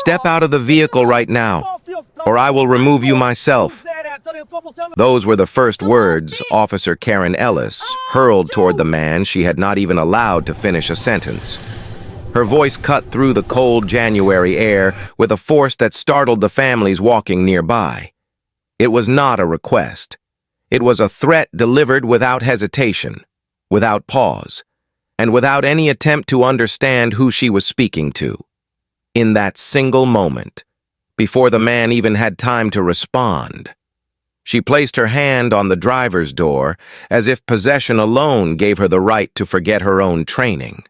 Step out of the vehicle right now, or I will remove you myself. Those were the first words Officer Karen Ellis hurled toward the man she had not even allowed to finish a sentence. Her voice cut through the cold January air with a force that startled the families walking nearby. It was not a request. It was a threat delivered without hesitation, without pause, and without any attempt to understand who she was speaking to. In that single moment, before the man even had time to respond, she placed her hand on the driver's door as if possession alone gave her the right to forget her own training.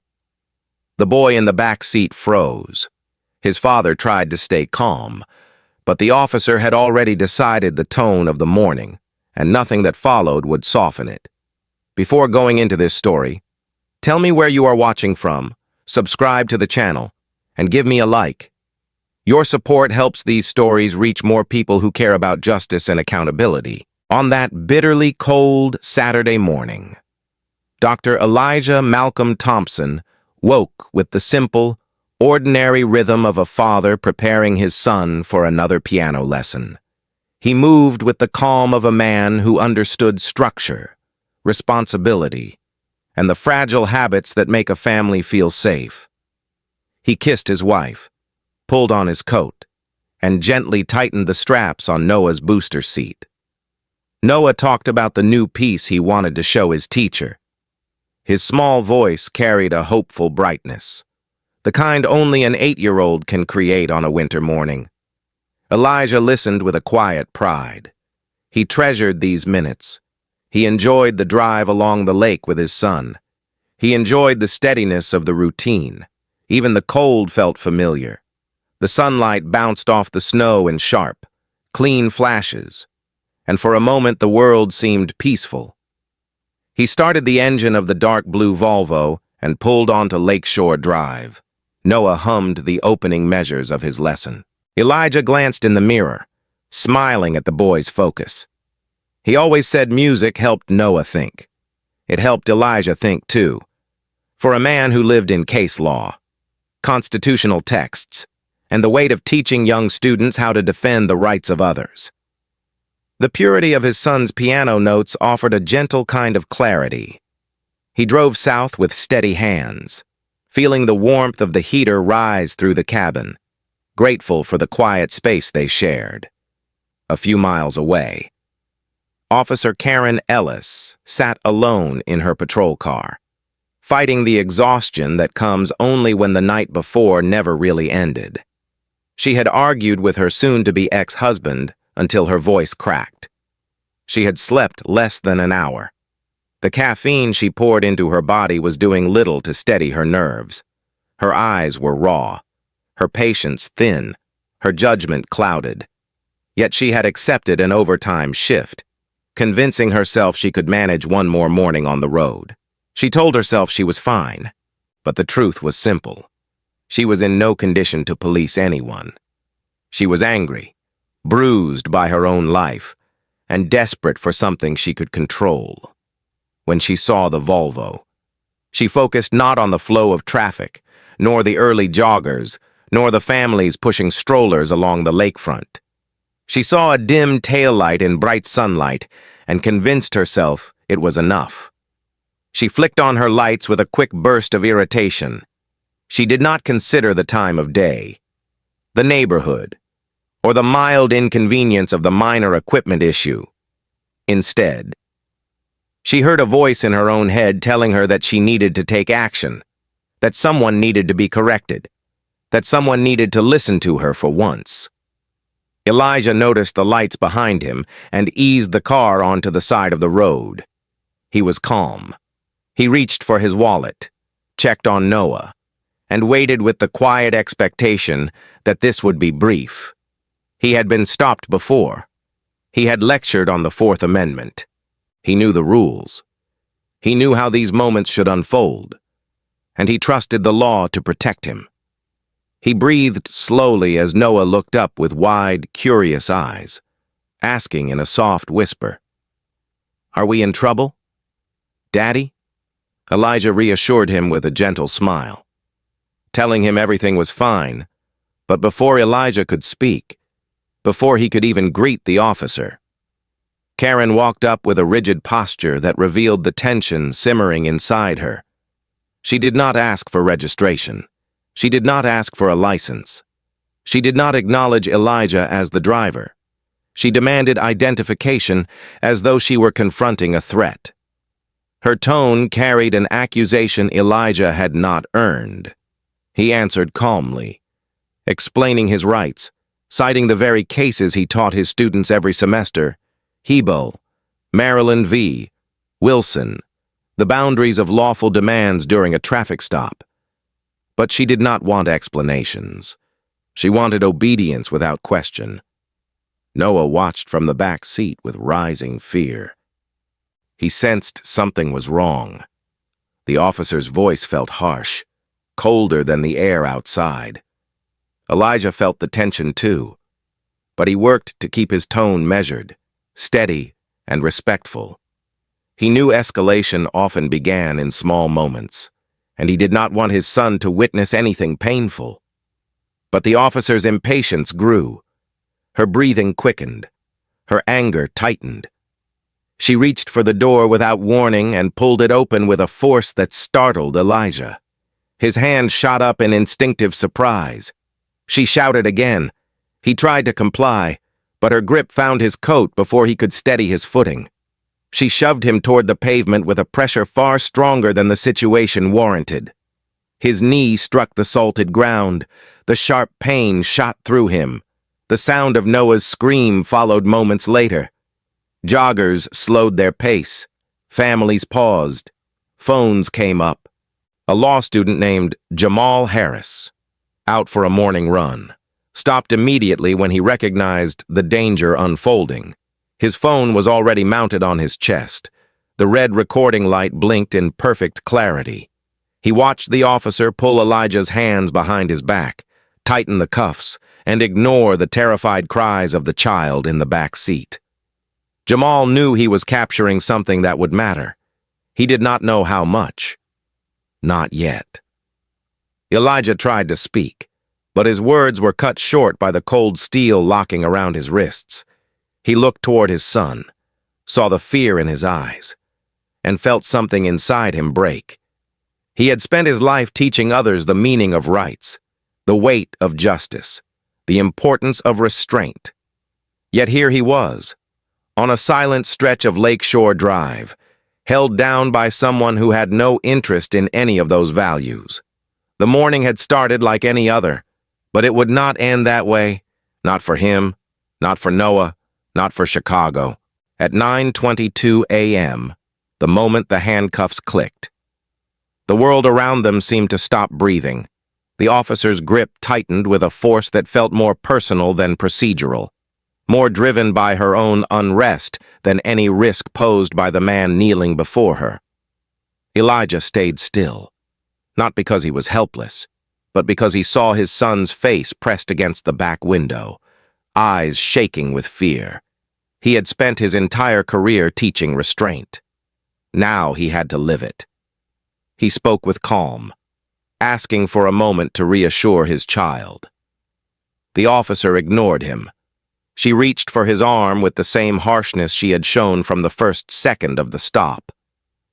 The boy in the back seat froze. His father tried to stay calm, but the officer had already decided the tone of the morning, and nothing that followed would soften it. Before going into this story, tell me where you are watching from, subscribe to the channel, and give me a like. Your support helps these stories reach more people who care about justice and accountability. On that bitterly cold Saturday morning, Dr. Elijah Malcolm Thompson woke with the simple, ordinary rhythm of a father preparing his son for another piano lesson. He moved with the calm of a man who understood structure, responsibility, and the fragile habits that make a family feel safe. He kissed his wife, pulled on his coat, and gently tightened the straps on Noah's booster seat. Noah talked about the new piece he wanted to show his teacher. His small voice carried a hopeful brightness, the kind only an 8-year-old can create on a winter morning. Elijah listened with a quiet pride. He treasured these minutes. He enjoyed the drive along the lake with his son. He enjoyed the steadiness of the routine. Even the cold felt familiar. The sunlight bounced off the snow in sharp, clean flashes, and for a moment the world seemed peaceful. He started the engine of the dark blue Volvo and pulled onto Lakeshore Drive. Noah hummed the opening measures of his lesson. Elijah glanced in the mirror, smiling at the boy's focus. He always said music helped Noah think. It helped Elijah think, too. For a man who lived in case law, constitutional texts, and the weight of teaching young students how to defend the rights of others. The purity of his son's piano notes offered a gentle kind of clarity. He drove south with steady hands, feeling the warmth of the heater rise through the cabin, grateful for the quiet space they shared. A few miles away, Officer Karen Ellis sat alone in her patrol car, fighting the exhaustion that comes only when the night before never really ended. She had argued with her soon-to-be ex-husband until her voice cracked. She had slept less than an hour. The caffeine she poured into her body was doing little to steady her nerves. Her eyes were raw, her patience thin, her judgment clouded. Yet she had accepted an overtime shift, convincing herself she could manage one more morning on the road. She told herself she was fine, but the truth was simple. She was in no condition to police anyone. She was angry, bruised by her own life, and desperate for something she could control. When she saw the Volvo, she focused not on the flow of traffic, nor the early joggers, nor the families pushing strollers along the lakefront. She saw a dim taillight in bright sunlight and convinced herself it was enough. She flicked on her lights with a quick burst of irritation. She did not consider the time of day, the neighborhood, or the mild inconvenience of the minor equipment issue. Instead, she heard a voice in her own head telling her that she needed to take action, that someone needed to be corrected, that someone needed to listen to her for once. Elijah noticed the lights behind him and eased the car onto the side of the road. He was calm. He reached for his wallet, checked on Noah, and waited with the quiet expectation that this would be brief. He had been stopped before. He had lectured on the Fourth Amendment. He knew the rules. He knew how these moments should unfold, and he trusted the law to protect him. He breathed slowly as Noah looked up with wide, curious eyes, asking in a soft whisper, "Are we in trouble, Daddy?" Elijah reassured him with a gentle smile, telling him everything was fine, But before Elijah could speak, before he could even greet the officer, Karen walked up with a rigid posture that revealed the tension simmering inside her. She did not ask for registration. She did not ask for a license. She did not acknowledge Elijah as the driver. She demanded identification as though she were confronting a threat. Her tone carried an accusation Elijah had not earned. He answered calmly, explaining his rights, citing the very cases he taught his students every semester: Hebo, Maryland v. Wilson, the boundaries of lawful demands during a traffic stop. But she did not want explanations. She wanted obedience without question. Noah watched from the back seat with rising fear. He sensed something was wrong. The officer's voice felt harsh, colder than the air outside. Elijah felt the tension too, but he worked to keep his tone measured, steady, and respectful. He knew escalation often began in small moments, and he did not want his son to witness anything painful. But the officer's impatience grew. Her breathing quickened. Her anger tightened. She reached for the door without warning and pulled it open with a force that startled Elijah. His hand shot up in instinctive surprise. She shouted again. He tried to comply, but her grip found his coat before he could steady his footing. She shoved him toward the pavement with a pressure far stronger than the situation warranted. His knee struck the salted ground. The sharp pain shot through him. The sound of Noah's scream followed moments later. Joggers slowed their pace. Families paused. Phones came up. A law student named Jamal Harris, out for a morning run, stopped immediately when he recognized the danger unfolding. His phone was already mounted on his chest. The red recording light blinked in perfect clarity. He watched the officer pull Elijah's hands behind his back, tighten the cuffs, and ignore the terrified cries of the child in the back seat. Jamal knew he was capturing something that would matter. He did not know how much. Not yet. Elijah tried to speak, but his words were cut short by the cold steel locking around his wrists. He looked toward his son, saw the fear in his eyes, and felt something inside him break. He had spent his life teaching others the meaning of rights, the weight of justice, the importance of restraint. Yet here he was, on a silent stretch of Lakeshore Drive, held down by someone who had no interest in any of those values. The morning had started like any other, but it would not end that way. Not for him, not for Noah, not for Chicago. At 9:22 a.m., the moment the handcuffs clicked, the world around them seemed to stop breathing. The officer's grip tightened with a force that felt more personal than procedural, more driven by her own unrest than any risk posed by the man kneeling before her. Elijah stayed still, not because he was helpless, but because he saw his son's face pressed against the back window, eyes shaking with fear. He had spent his entire career teaching restraint. Now he had to live it. He spoke with calm, asking for a moment to reassure his child. The officer ignored him. She reached for his arm with the same harshness she had shown from the first second of the stop.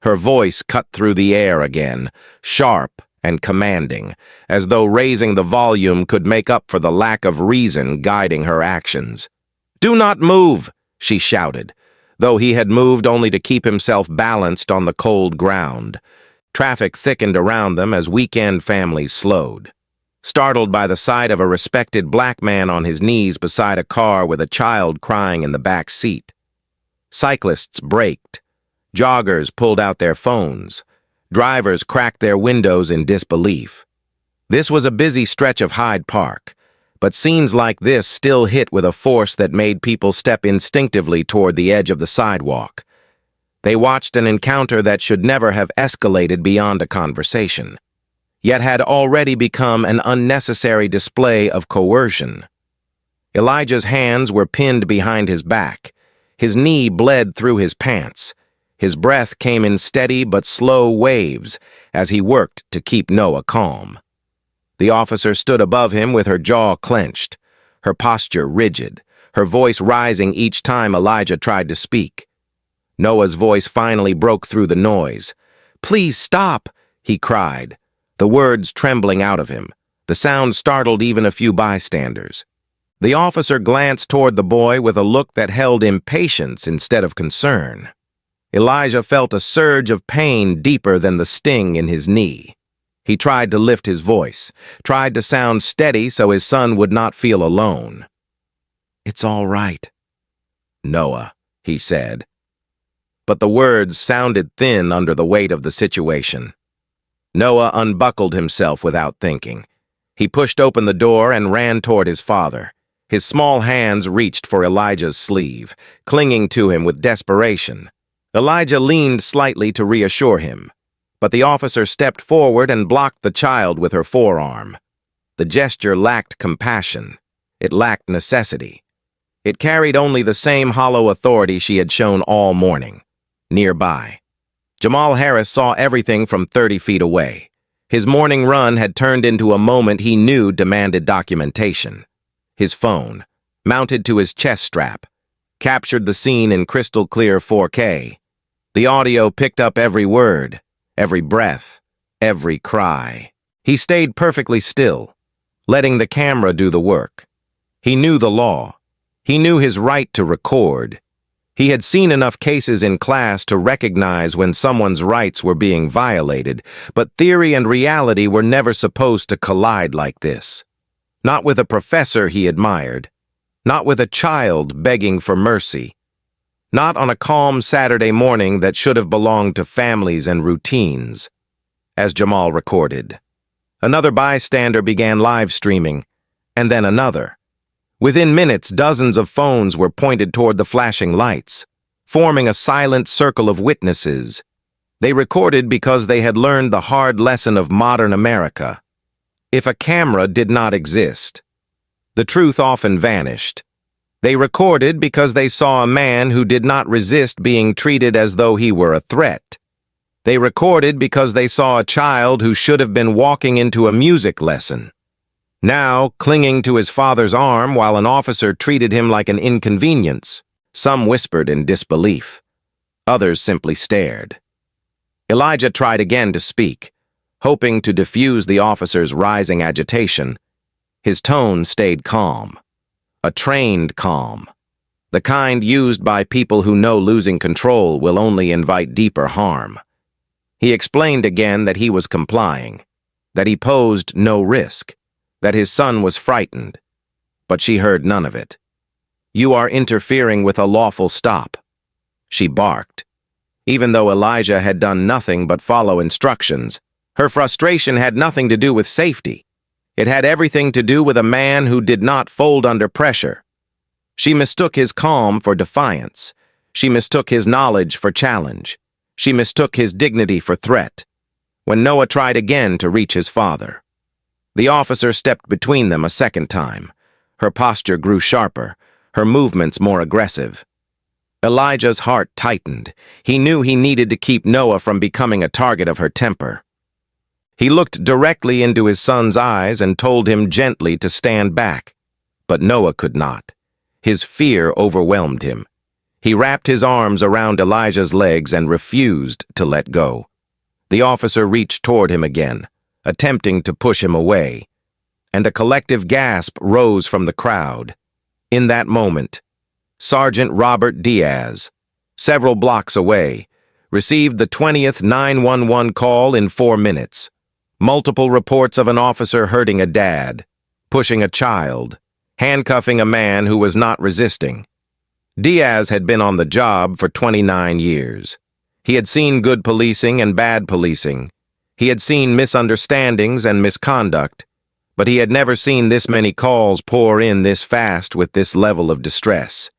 Her voice cut through the air again, sharp and commanding, as though raising the volume could make up for the lack of reason guiding her actions. "Do not move!" she shouted, though he had moved only to keep himself balanced on the cold ground. Traffic thickened around them as weekend families slowed. Startled by the sight of a respected black man on his knees beside a car with a child crying in the back seat. Cyclists braked. Joggers pulled out their phones. Drivers cracked their windows in disbelief. This was a busy stretch of Hyde Park, but scenes like this still hit with a force that made people step instinctively toward the edge of the sidewalk. They watched an encounter that should never have escalated beyond a conversation, yet had already become an unnecessary display of coercion. Elijah's hands were pinned behind his back. His knee bled through his pants. His breath came in steady but slow waves as he worked to keep Noah calm. The officer stood above him with her jaw clenched, her posture rigid, her voice rising each time Elijah tried to speak. Noah's voice finally broke through the noise. "Please stop," he cried, the words trembling out of him. The sound startled even a few bystanders. The officer glanced toward the boy with a look that held impatience instead of concern. Elijah felt a surge of pain deeper than the sting in his knee. He tried to lift his voice, tried to sound steady so his son would not feel alone. "It's all right, Noah," he said. But the words sounded thin under the weight of the situation. Noah unbuckled himself without thinking. He pushed open the door and ran toward his father. His small hands reached for Elijah's sleeve, clinging to him with desperation. Elijah leaned slightly to reassure him, but the officer stepped forward and blocked the child with her forearm. The gesture lacked compassion. It lacked necessity. It carried only the same hollow authority she had shown all morning. Nearby, Jamal Harris saw everything from 30 feet away. His morning run had turned into a moment he knew demanded documentation. His phone, mounted to his chest strap, captured the scene in crystal-clear 4K. The audio picked up every word, every breath, every cry. He stayed perfectly still, letting the camera do the work. He knew the law. He knew his right to record. He had seen enough cases in class to recognize when someone's rights were being violated, but theory and reality were never supposed to collide like this. Not with a professor he admired. Not with a child begging for mercy. Not on a calm Saturday morning that should have belonged to families and routines. As Jamal recorded, another bystander began live streaming, and then another. Within minutes, dozens of phones were pointed toward the flashing lights, forming a silent circle of witnesses. They recorded because they had learned the hard lesson of modern America. If a camera did not exist, the truth often vanished. They recorded because they saw a man who did not resist being treated as though he were a threat. They recorded because they saw a child who should have been walking into a music lesson, now clinging to his father's arm while an officer treated him like an inconvenience. Some whispered in disbelief. Others simply stared. Elijah tried again to speak, hoping to diffuse the officer's rising agitation. His tone stayed calm. A trained calm. The kind used by people who know losing control will only invite deeper harm. He explained again that he was complying, that he posed no risk, that his son was frightened, but she heard none of it. "You are interfering with a lawful stop," she barked. Even though Elijah had done nothing but follow instructions, her frustration had nothing to do with safety. It had everything to do with a man who did not fold under pressure. She mistook his calm for defiance. She mistook his knowledge for challenge. She mistook his dignity for threat. When Noah tried again to reach his father, the officer stepped between them a second time. Her posture grew sharper, her movements more aggressive. Elijah's heart tightened. He knew he needed to keep Noah from becoming a target of her temper. He looked directly into his son's eyes and told him gently to stand back. But Noah could not. His fear overwhelmed him. He wrapped his arms around Elijah's legs and refused to let go. The officer reached toward him again, attempting to push him away, and a collective gasp rose from the crowd. In that moment, Sergeant Robert Diaz, several blocks away, received the 20th 911 call in 4 minutes. Multiple reports of an officer hurting a dad, pushing a child, handcuffing a man who was not resisting. Diaz had been on the job for 29 years. He had seen good policing and bad policing. He had seen misunderstandings and misconduct, but he had never seen this many calls pour in this fast with this level of distress.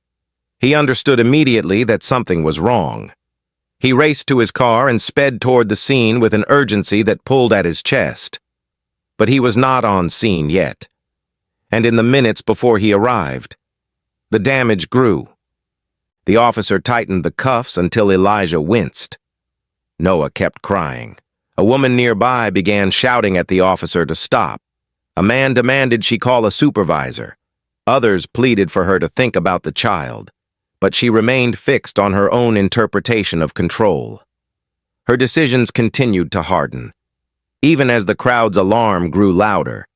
He understood immediately that something was wrong. He raced to his car and sped toward the scene with an urgency that pulled at his chest. But he was not on scene yet. And in the minutes before he arrived, the damage grew. The officer tightened the cuffs until Elijah winced. Noah kept crying. A woman nearby began shouting at the officer to stop. A man demanded she call a supervisor. Others pleaded for her to think about the child, but she remained fixed on her own interpretation of control. Her decisions continued to harden. Even as the crowd's alarm grew louder,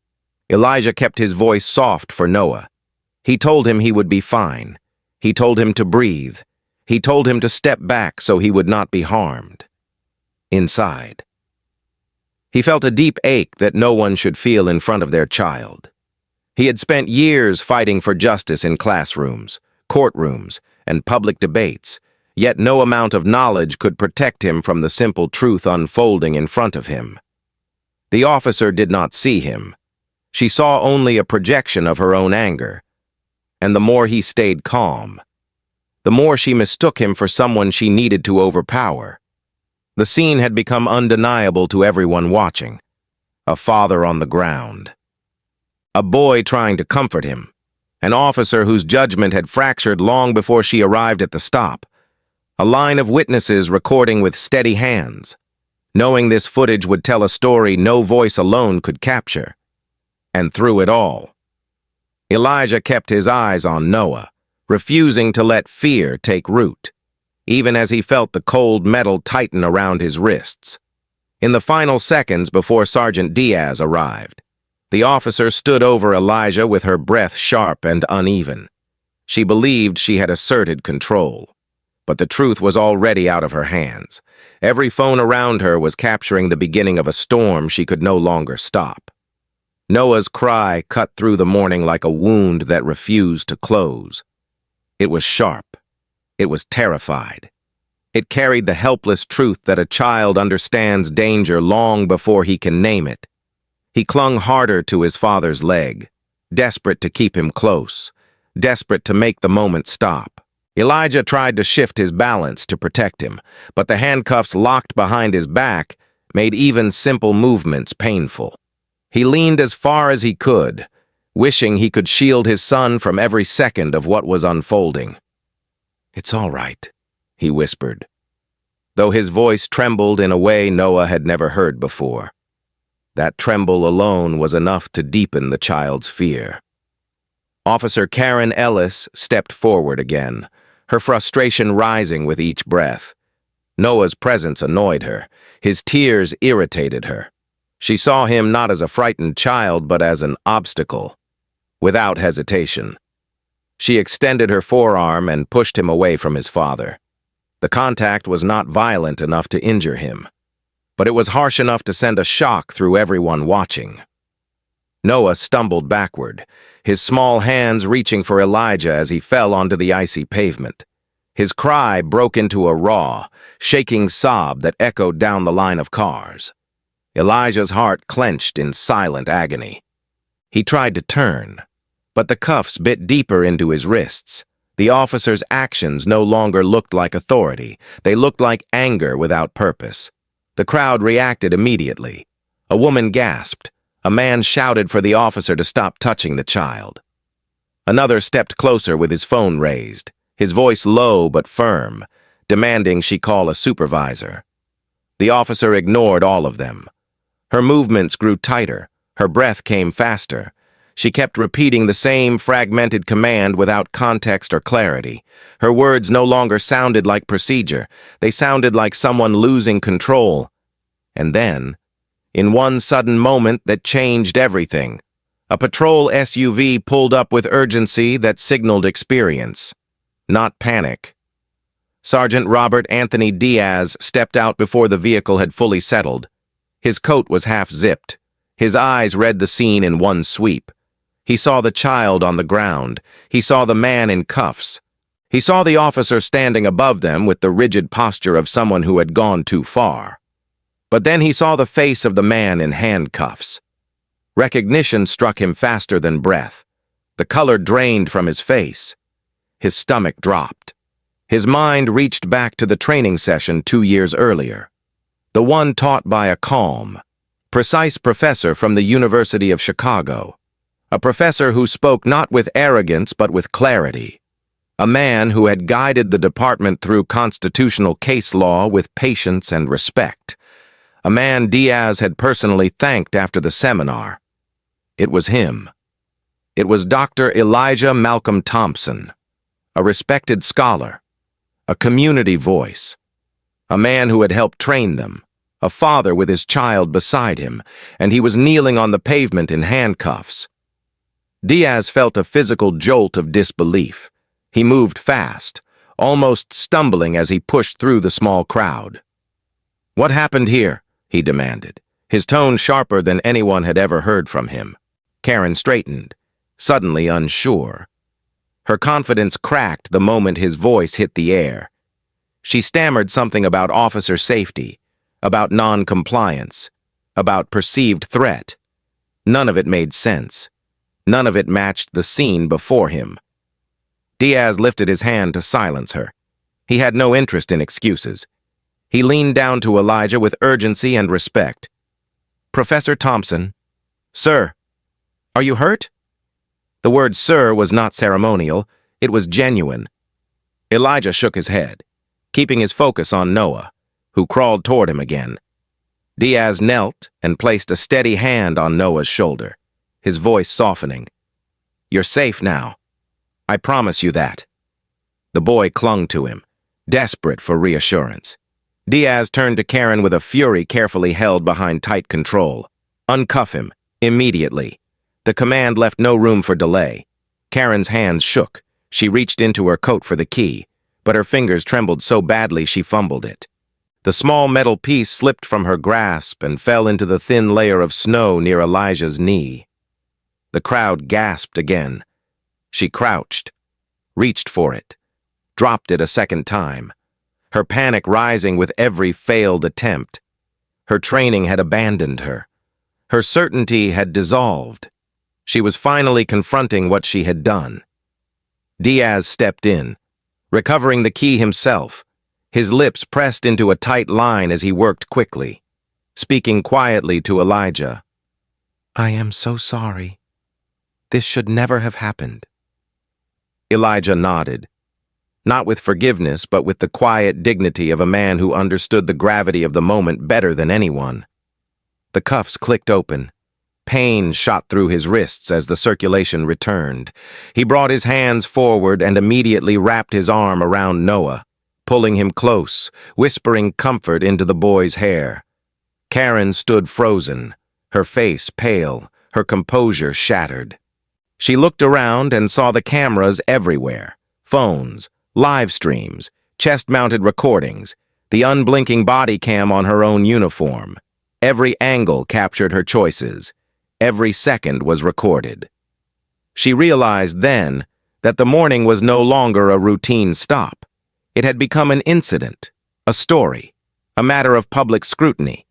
Elijah kept his voice soft for Noah. He told him he would be fine. He told him to breathe. He told him to step back so he would not be harmed. Inside, he felt a deep ache that no one should feel in front of their child. He had spent years fighting for justice in classrooms, courtrooms, and public debates, yet no amount of knowledge could protect him from the simple truth unfolding in front of him. The officer did not see him. She saw only a projection of her own anger. And the more he stayed calm, the more she mistook him for someone she needed to overpower. The scene had become undeniable to everyone watching. A father on the ground. A boy trying to comfort him. An officer whose judgment had fractured long before she arrived at the stop. A line of witnesses recording with steady hands, knowing this footage would tell a story no voice alone could capture. And through it all, Elijah kept his eyes on Noah, refusing to let fear take root, even as he felt the cold metal tighten around his wrists. In the final seconds before Sergeant Diaz arrived, the officer stood over Elijah with her breath sharp and uneven. She believed she had asserted control, but the truth was already out of her hands. Every phone around her was capturing the beginning of a storm she could no longer stop. Noah's cry cut through the morning like a wound that refused to close. It was sharp. It was terrified. It carried the helpless truth that a child understands danger long before he can name it. He clung harder to his father's leg, desperate to keep him close, desperate to make the moment stop. Elijah tried to shift his balance to protect him, but the handcuffs locked behind his back made even simple movements painful. He leaned as far as he could, wishing he could shield his son from every second of what was unfolding. "It's all right," he whispered, though his voice trembled in a way Noah had never heard before. That tremble alone was enough to deepen the child's fear. Officer Karen Ellis stepped forward again, her frustration rising with each breath. Noah's presence annoyed her. His tears irritated her. She saw him not as a frightened child, but as an obstacle. Without hesitation, she extended her forearm and pushed him away from his father. The contact was not violent enough to injure him, but it was harsh enough to send a shock through everyone watching. Noah stumbled backward, his small hands reaching for Elijah as he fell onto the icy pavement. His cry broke into a raw, shaking sob that echoed down the line of cars. Elijah's heart clenched in silent agony. He tried to turn, but the cuffs bit deeper into his wrists. The officer's actions no longer looked like authority. They looked like anger without purpose. The crowd reacted immediately. A woman gasped. A man shouted for the officer to stop touching the child. Another stepped closer with his phone raised, his voice low but firm, demanding she call a supervisor. The officer ignored all of them. Her movements grew tighter. Her breath came faster. She kept repeating the same fragmented command without context or clarity. Her words no longer sounded like procedure. They sounded like someone losing control. And then, in one sudden moment that changed everything, a patrol SUV pulled up with urgency that signaled experience, not panic. Sergeant Robert Anthony Diaz stepped out before the vehicle had fully settled. His coat was half-zipped. His eyes read the scene in one sweep. He saw the child on the ground. He saw the man in cuffs. He saw the officer standing above them with the rigid posture of someone who had gone too far. But then he saw the face of the man in handcuffs. Recognition struck him faster than breath. The color drained from his face. His stomach dropped. His mind reached back to the training session 2 years earlier. The one taught by a calm, precise professor from the University of Chicago. A professor who spoke not with arrogance but with clarity. A man who had guided the department through constitutional case law with patience and respect. A man Diaz had personally thanked after the seminar. It was him. It was Dr. Elijah Malcolm Thompson, a respected scholar, a community voice, a man who had helped train them, a father with his child beside him, and he was kneeling on the pavement in handcuffs. Diaz felt a physical jolt of disbelief. He moved fast, almost stumbling as he pushed through the small crowd. "What happened here?" he demanded, his tone sharper than anyone had ever heard from him. Karen straightened, suddenly unsure. Her confidence cracked the moment his voice hit the air. She stammered something about officer safety, about non-compliance, about perceived threat. None of it made sense. None of it matched the scene before him. Diaz lifted his hand to silence her. He had no interest in excuses. He leaned down to Elijah with urgency and respect. "Professor Thompson." "Sir." "Are you hurt?" The word "sir" was not ceremonial. It was genuine. Elijah shook his head, keeping his focus on Noah, who crawled toward him again. Diaz knelt and placed a steady hand on Noah's shoulder, his voice softening. "You're safe now. I promise you that." The boy clung to him, desperate for reassurance. Diaz turned to Karen with a fury carefully held behind tight control. "Uncuff him, immediately." The command left no room for delay. Karen's hands shook. She reached into her coat for the key, but her fingers trembled so badly she fumbled it. The small metal piece slipped from her grasp and fell into the thin layer of snow near Elijah's knee. The crowd gasped again. She crouched, reached for it, dropped it a second time, her panic rising with every failed attempt. Her training had abandoned her. Her certainty had dissolved. She was finally confronting what she had done. Diaz stepped in, recovering the key himself, his lips pressed into a tight line as he worked quickly, speaking quietly to Elijah. "I am so sorry. This should never have happened." Elijah nodded, not with forgiveness, but with the quiet dignity of a man who understood the gravity of the moment better than anyone. The cuffs clicked open. Pain shot through his wrists as the circulation returned. He brought his hands forward and immediately wrapped his arm around Noah, pulling him close, whispering comfort into the boy's hair. Karen stood frozen, her face pale, her composure shattered. She looked around and saw the cameras everywhere, phones, live streams, chest-mounted recordings, the unblinking body cam on her own uniform. Every angle captured her choices. Every second was recorded. She realized then that the morning was no longer a routine stop. It had become an incident, a story, a matter of public scrutiny.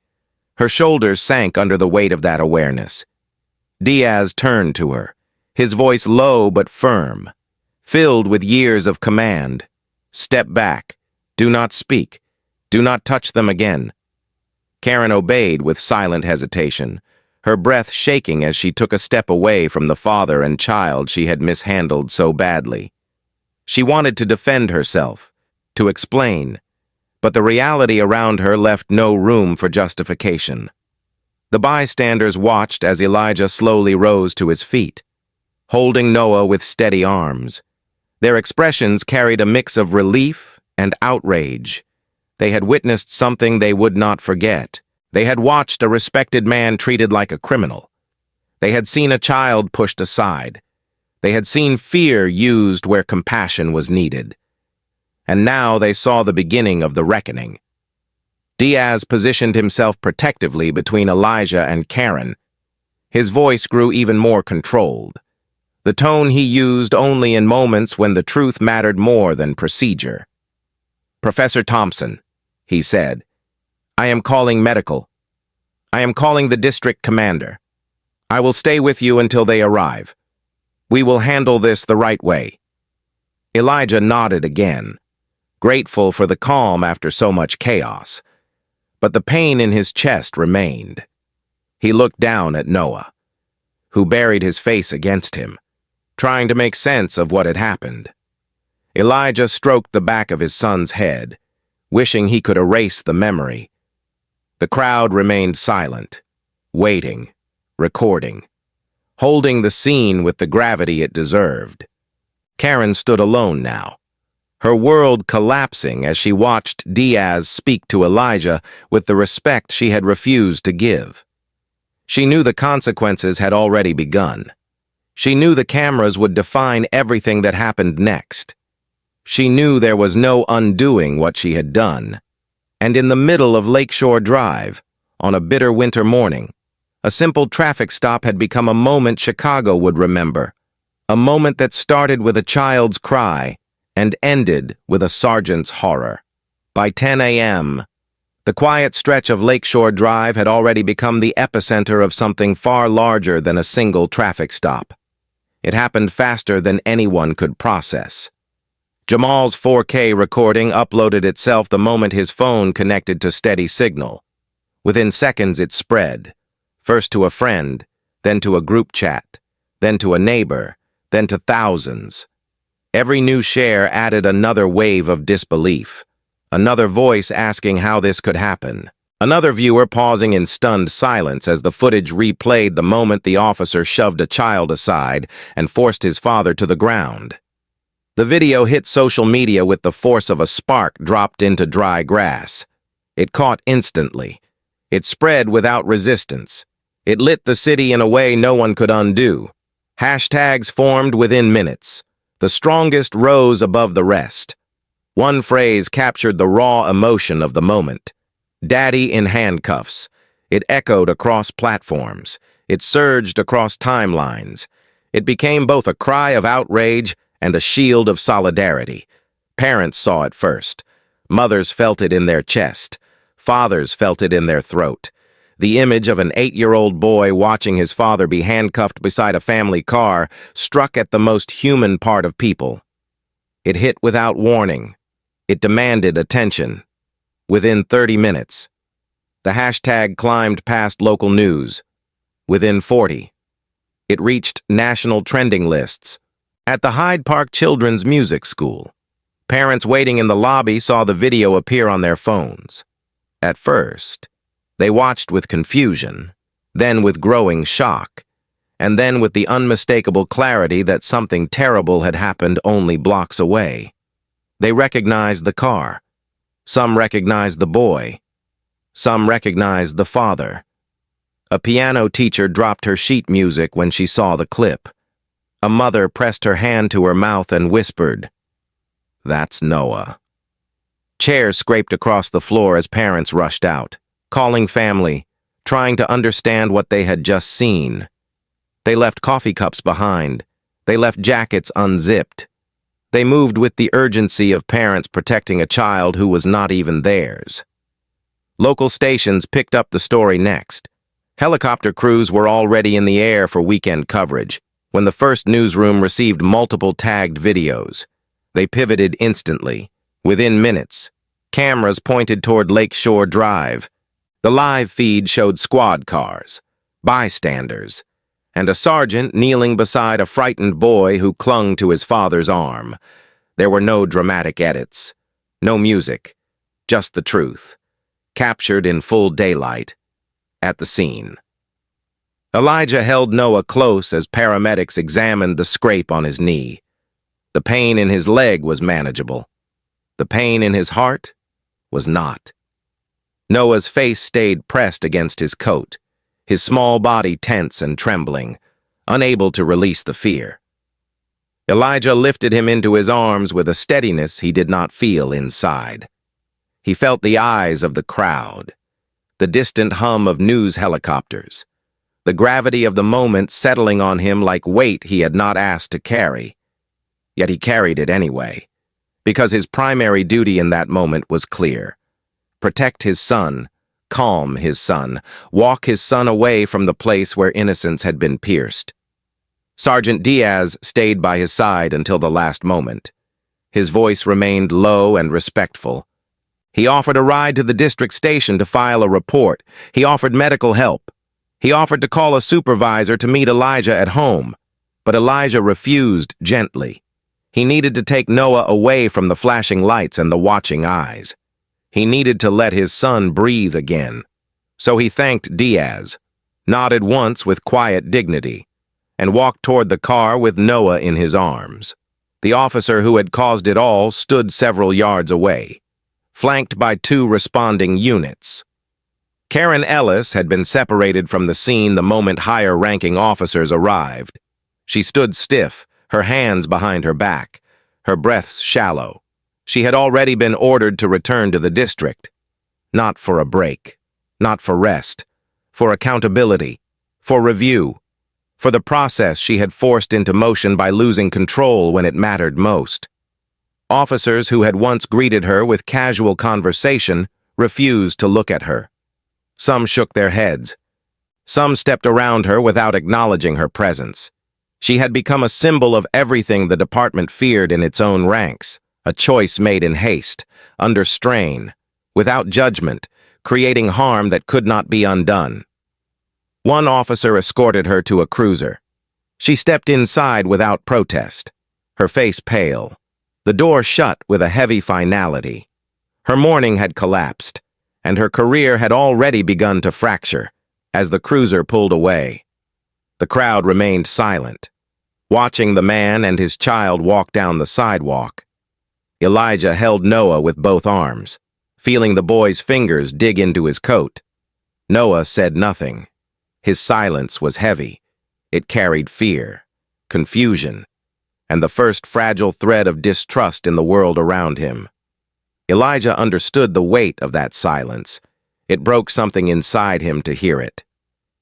Her shoulders sank under the weight of that awareness. Diaz turned to her, his voice low but firm, filled with years of command. "Step back. Do not speak. Do not touch them again." Karen obeyed with silent hesitation, her breath shaking as she took a step away from the father and child she had mishandled so badly. She wanted to defend herself, to explain, but the reality around her left no room for justification. The bystanders watched as Elijah slowly rose to his feet, holding Noah with steady arms. Their expressions carried a mix of relief and outrage. They had witnessed something they would not forget. They had watched a respected man treated like a criminal. They had seen a child pushed aside. They had seen fear used where compassion was needed. And now they saw the beginning of the reckoning. Diaz positioned himself protectively between Elijah and Karen. His voice grew even more controlled, the tone he used only in moments when the truth mattered more than procedure. "Professor Thompson," he said, "I am calling medical. I am calling the district commander. I will stay with you until they arrive. We will handle this the right way." Elijah nodded again, grateful for the calm after so much chaos. But the pain in his chest remained. He looked down at Noah, who buried his face against him, trying to make sense of what had happened. Elijah stroked the back of his son's head, wishing he could erase the memory. The crowd remained silent, waiting, recording. holding the scene with the gravity it deserved. Karen stood alone now, her world collapsing as she watched Diaz speak to Elijah with the respect she had refused to give. She knew the consequences had already begun. She knew the cameras would define everything that happened next. She knew there was no undoing what she had done. And in the middle of Lakeshore Drive, on a bitter winter morning, a simple traffic stop had become a moment Chicago would remember, a moment that started with a child's cry and ended with a sergeant's horror. By 10 a.m., the quiet stretch of Lakeshore Drive had already become the epicenter of something far larger than a single traffic stop. It happened faster than anyone could process. Jamal's 4K recording uploaded itself the moment his phone connected to steady signal. Within seconds it spread, first to a friend, then to a group chat, then to a neighbor, then to thousands. Every new share added another wave of disbelief, another voice asking how this could happen, another viewer pausing in stunned silence as the footage replayed the moment the officer shoved a child aside and forced his father to the ground. The video hit social media with the force of a spark dropped into dry grass. It caught instantly. It spread without resistance. It lit the city in a way no one could undo. Hashtags formed within minutes. The strongest rose above the rest. One phrase captured the raw emotion of the moment. "Daddy in handcuffs." It echoed across platforms. It surged across timelines. It became both a cry of outrage and a shield of solidarity. Parents saw it first. Mothers felt it in their chest. Fathers felt it in their throat. The image of an 8-year-old boy watching his father be handcuffed beside a family car struck at the most human part of people. It hit without warning. It demanded attention. Within 30 minutes, the hashtag climbed past local news. Within 40, it reached national trending lists. At the Hyde Park Children's Music School, parents waiting in the lobby saw the video appear on their phones. At first, they watched with confusion, then with growing shock, and then with the unmistakable clarity that something terrible had happened only blocks away. They recognized the car. Some recognized the boy. Some recognized the father. A piano teacher dropped her sheet music when she saw the clip. A mother pressed her hand to her mouth and whispered, "That's Noah." Chairs scraped across the floor as parents rushed out, calling family, trying to understand what they had just seen. They left coffee cups behind. They left jackets unzipped. They moved with the urgency of parents protecting a child who was not even theirs. Local stations picked up the story next. Helicopter crews were already in the air for weekend coverage when the first newsroom received multiple tagged videos. They pivoted instantly. Within minutes, cameras pointed toward Lakeshore Drive. The live feed showed squad cars, bystanders, and a sergeant kneeling beside a frightened boy who clung to his father's arm. There were no dramatic edits, no music, just the truth, captured in full daylight, at the scene. Elijah held Noah close as paramedics examined the scrape on his knee. The pain in his leg was manageable. The pain in his heart was not. Noah's face stayed pressed against his coat, his small body tense and trembling, unable to release the fear. Elijah lifted him into his arms with a steadiness he did not feel inside. He felt the eyes of the crowd, the distant hum of news helicopters, the gravity of the moment settling on him like weight he had not asked to carry. Yet he carried it anyway, because his primary duty in that moment was clear. Protect his son, calm his son, walk his son away from the place where innocence had been pierced. Sergeant Diaz stayed by his side until the last moment. His voice remained low and respectful. He offered a ride to the district station to file a report. He offered medical help. He offered to call a supervisor to meet Elijah at home, but Elijah refused gently. He needed to take Noah away from the flashing lights and the watching eyes. He needed to let his son breathe again. So he thanked Diaz, nodded once with quiet dignity, and walked toward the car with Noah in his arms. The officer who had caused it all stood several yards away, flanked by 2 responding units. Karen Ellis had been separated from the scene the moment higher-ranking officers arrived. She stood stiff, her hands behind her back, her breaths shallow. She had already been ordered to return to the district. Not for a break, not for rest, for accountability, for review, for the process she had forced into motion by losing control when it mattered most. Officers who had once greeted her with casual conversation refused to look at her. Some shook their heads. Some stepped around her without acknowledging her presence. She had become a symbol of everything the department feared in its own ranks, a choice made in haste, under strain, without judgment, creating harm that could not be undone. One officer escorted her to a cruiser. She stepped inside without protest, her face pale, the door shut with a heavy finality. Her morning had collapsed, and her career had already begun to fracture as the cruiser pulled away. The crowd remained silent, watching the man and his child walk down the sidewalk. Elijah held Noah with both arms, feeling the boy's fingers dig into his coat. Noah said nothing. His silence was heavy. It carried fear, confusion, and the first fragile thread of distrust in the world around him. Elijah understood the weight of that silence. It broke something inside him to hear it.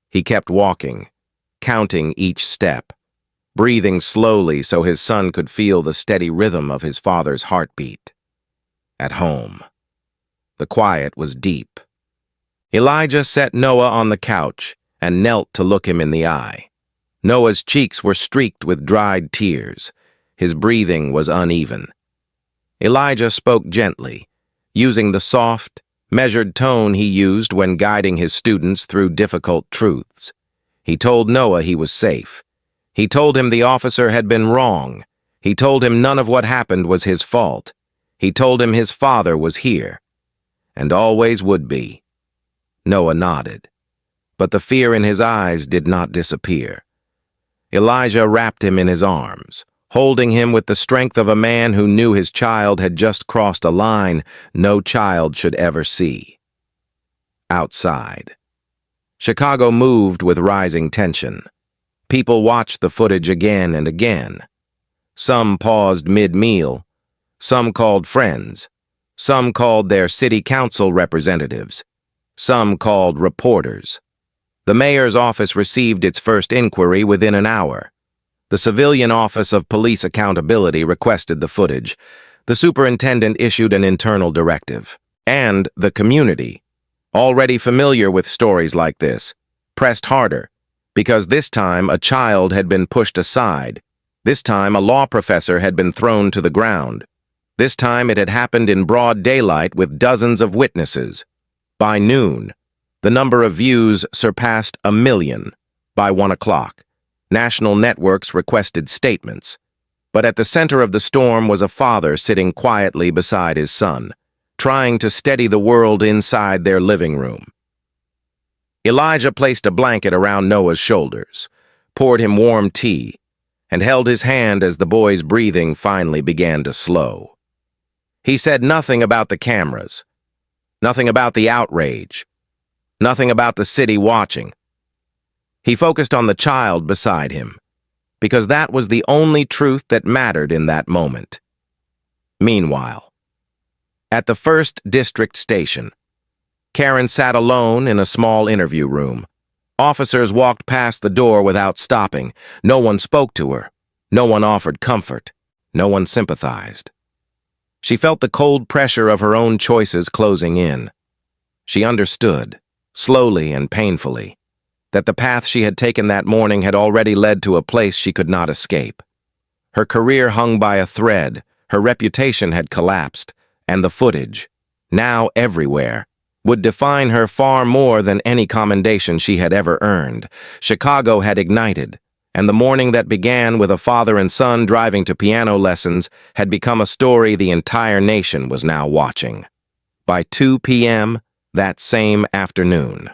He kept walking, counting each step, breathing slowly so his son could feel the steady rhythm of his father's heartbeat. At home. The quiet was deep. Elijah set Noah on the couch and knelt to look him in the eye. Noah's cheeks were streaked with dried tears. His breathing was uneven. Elijah spoke gently, using the soft, measured tone he used when guiding his students through difficult truths. He told Noah he was safe. He told him the officer had been wrong. He told him none of what happened was his fault. He told him his father was here, and always would be. Noah nodded, but the fear in his eyes did not disappear. Elijah wrapped him in his arms, holding him with the strength of a man who knew his child had just crossed a line no child should ever see. Outside. Chicago moved with rising tension. People watched the footage again and again. Some paused mid-meal. Some called friends. Some called their city council representatives. Some called reporters. The mayor's office received its first inquiry within an hour. The Civilian Office of Police Accountability requested the footage. The superintendent issued an internal directive. And the community, already familiar with stories like this, pressed harder, because this time a child had been pushed aside. This time a law professor had been thrown to the ground. This time it had happened in broad daylight with dozens of witnesses. By noon, the number of views surpassed 1 million. By 1 o'clock, national networks requested statements. But at the center of the storm was a father sitting quietly beside his son, trying to steady the world inside their living room. Elijah placed a blanket around Noah's shoulders, poured him warm tea, and held his hand as the boy's breathing finally began to slow. He said nothing about the cameras, nothing about the outrage, nothing about the city watching. He focused on the child beside him, because that was the only truth that mattered in that moment. Meanwhile, at the 1st District Station, Karen sat alone in a small interview room. Officers walked past the door without stopping. No one spoke to her. No one offered comfort. No one sympathized. She felt the cold pressure of her own choices closing in. She understood, slowly and painfully, that the path she had taken that morning had already led to a place she could not escape. Her career hung by a thread, her reputation had collapsed, and the footage, now everywhere, would define her far more than any commendation she had ever earned. Chicago had ignited, and the morning that began with a father and son driving to piano lessons had become a story the entire nation was now watching. By 2 p.m. that same afternoon,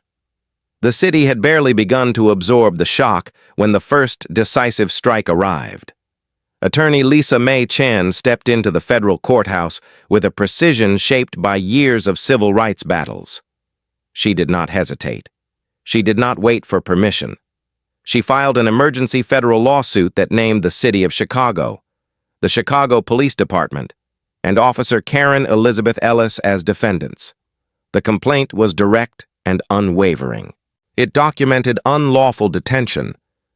The city had barely begun to absorb the shock when the first decisive strike arrived. Attorney Lisa Mae Chen stepped into the federal courthouse with a precision shaped by years of civil rights battles. She did not hesitate. She did not wait for permission. She filed an emergency federal lawsuit that named the city of Chicago, the Chicago Police Department, and Officer Karen Elizabeth Ellis as defendants. The complaint was direct and unwavering. It documented unlawful detention,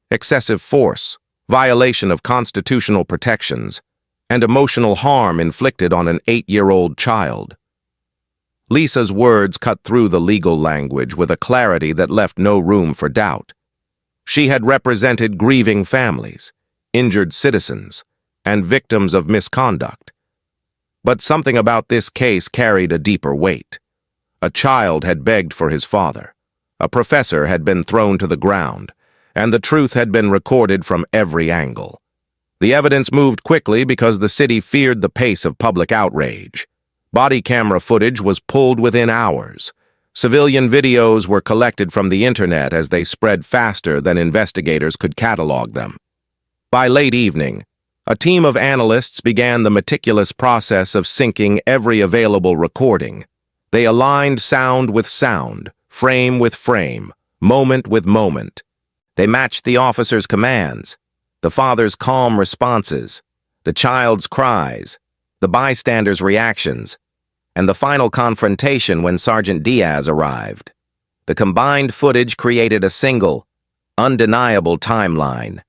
excessive force, violation of constitutional protections, and emotional harm inflicted on an 8-year-old child. Lisa's words cut through the legal language with a clarity that left no room for doubt. She had represented grieving families, injured citizens, and victims of misconduct. But something about this case carried a deeper weight. A child had begged for his father. A professor had been thrown to the ground, and the truth had been recorded from every angle. The evidence moved quickly because the city feared the pace of public outrage. Body camera footage was pulled within hours. Civilian videos were collected from the internet as they spread faster than investigators could catalog them. By late evening, a team of analysts began the meticulous process of syncing every available recording. They aligned sound with sound, frame with frame, moment with moment. They matched the officer's commands, the father's calm responses, the child's cries, the bystanders' reactions, and the final confrontation when Sergeant Diaz arrived. The combined footage created a single, undeniable timeline.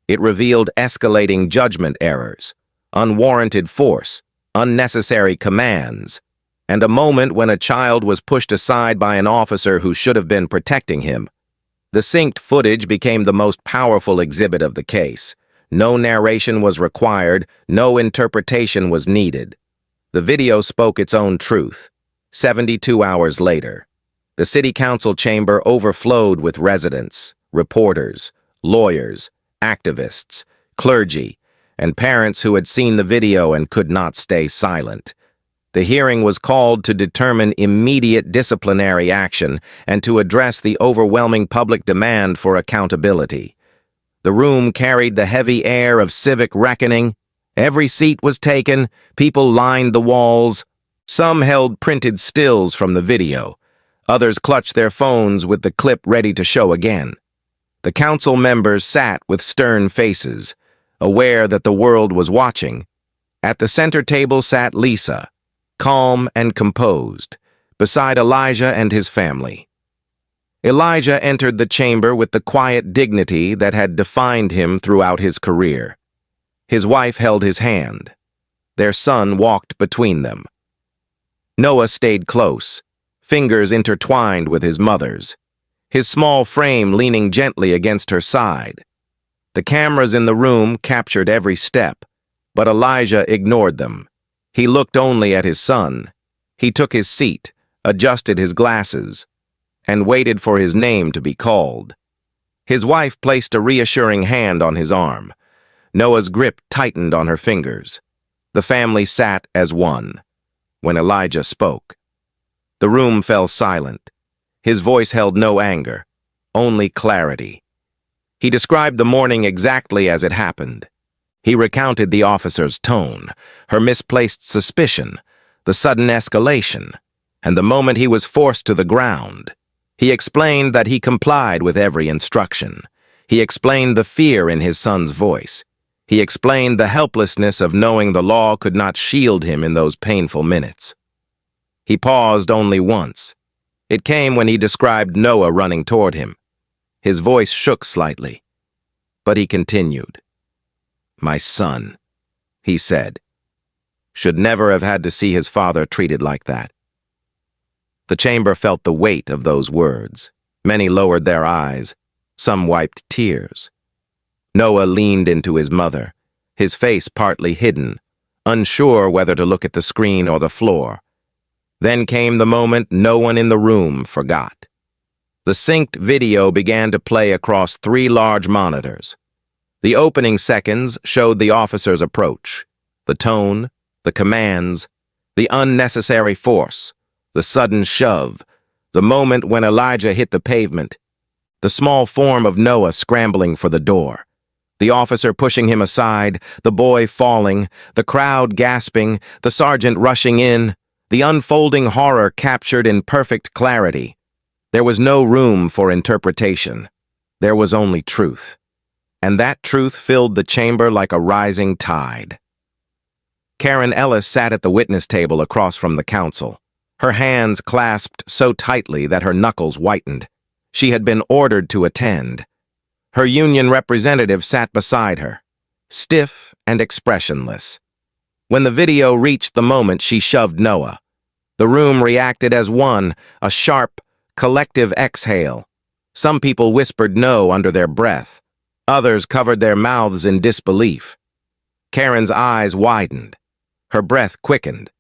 It revealed escalating judgment errors, unwarranted force, unnecessary commands, and a moment when a child was pushed aside by an officer who should have been protecting him. The synced footage became the most powerful exhibit of the case. No narration was required, no interpretation was needed. The video spoke its own truth. 72 hours later, the city council chamber overflowed with residents, reporters, lawyers, activists, clergy, and parents who had seen the video and could not stay silent. The hearing was called to determine immediate disciplinary action and to address the overwhelming public demand for accountability. The room carried the heavy air of civic reckoning. Every seat was taken, people lined the walls. Some held printed stills from the video. Others clutched their phones with the clip ready to show again. The council members sat with stern faces, aware that the world was watching. At the center table sat Lisa, calm and composed, beside Elijah and his family. Elijah entered the chamber with the quiet dignity that had defined him throughout his career. His wife held his hand. Their son walked between them. Noah stayed close, fingers intertwined with his mother's, his small frame leaning gently against her side. The cameras in the room captured every step, but Elijah ignored them. He looked only at his son. He took his seat, adjusted his glasses, and waited for his name to be called. His wife placed a reassuring hand on his arm. Noah's grip tightened on her fingers. The family sat as one. When Elijah spoke, the room fell silent. His voice held no anger, only clarity. He described the morning exactly as it happened. He recounted the officer's tone, her misplaced suspicion, the sudden escalation, and the moment he was forced to the ground. He explained that he complied with every instruction. He explained the fear in his son's voice. He explained the helplessness of knowing the law could not shield him in those painful minutes. He paused only once. It came when he described Noah running toward him. His voice shook slightly, but he continued. "My son," he said, "should never have had to see his father treated like that." The chamber felt the weight of those words. Many lowered their eyes. Some wiped tears. Noah leaned into his mother, his face partly hidden, unsure whether to look at the screen or the floor. Then came the moment no one in the room forgot. The synced video began to play across 3 large monitors. The opening seconds showed the officer's approach, the tone, the commands, the unnecessary force, the sudden shove, the moment when Elijah hit the pavement, the small form of Noah scrambling for the door. The officer pushing him aside, the boy falling, the crowd gasping, the sergeant rushing in, the unfolding horror captured in perfect clarity. There was no room for interpretation. There was only truth. And that truth filled the chamber like a rising tide. Karen Ellis sat at the witness table across from the counsel, her hands clasped so tightly that her knuckles whitened. She had been ordered to attend. Her union representative sat beside her, stiff and expressionless. When the video reached the moment she shoved Noah, the room reacted as one, a sharp, collective exhale. Some people whispered no under their breath. Others covered their mouths in disbelief. Karen's eyes widened. Her breath quickened.